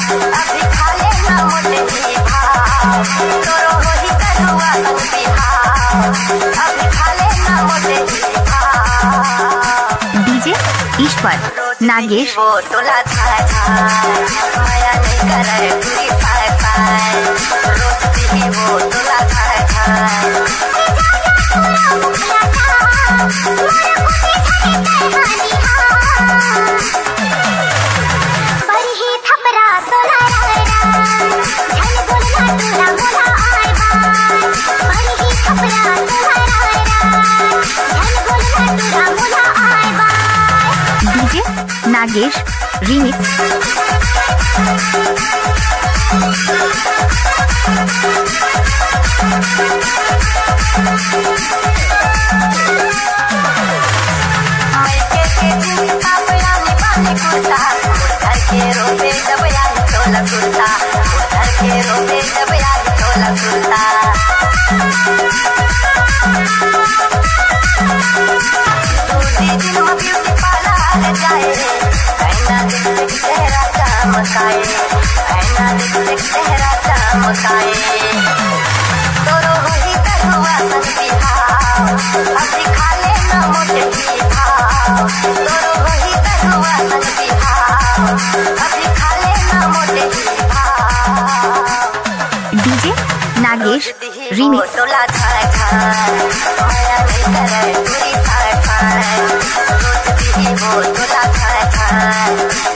अभी खा लेना मोटे ही भाव, तोरो होई करुआ संग बिहाव, अभी खा लेना मोटे ही भाव। डीजे ईश्वर नागेश वो तोला छाय छाय, माया नहीं करे पूरी पाय पाय, रोज भी वो तोला छाय छाय। DJ Nagesh remix. उधर के रोबे दबया तोला कुर्ता, उधर के रोबे दबया तोला कुर्ता। दूधी दिन में ब्यूटी पार्लर जाए, ऐना देख देख चेहरा चमकाए, ऐना देख देख चेहरा चमकाए। तोरो होई करुआ संग बिहाव, अभी खा लेना मोटे ही भाव, तोरो होई करुआ संग बिहाव, अभी खा लेना मोटे ही भाव। DJ Nagesh remix. तोला छाय छाय, माया नहीं करे पूरी पाय पाय, रोज भी वो तोला छाय छाय,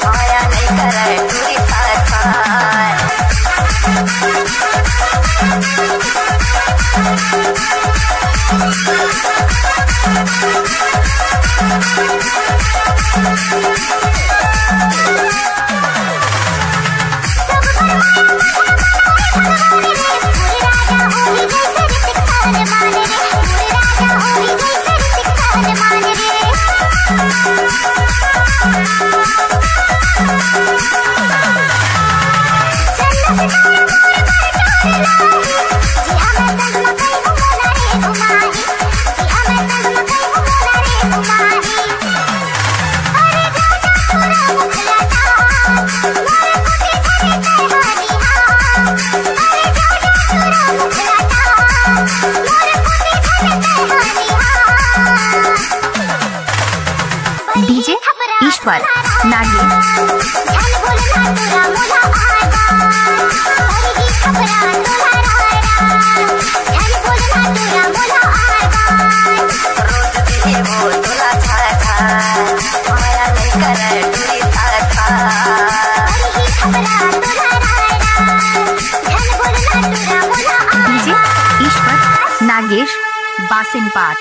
माया नहीं करे पूरी पाय पाय। डीजे ईश्वर नागेश। रोज भी वो तोला छाय छाय, माया नहीं करे पूरी पाय पाय। डीजे ईश्वर नागेश बासिन पाठ।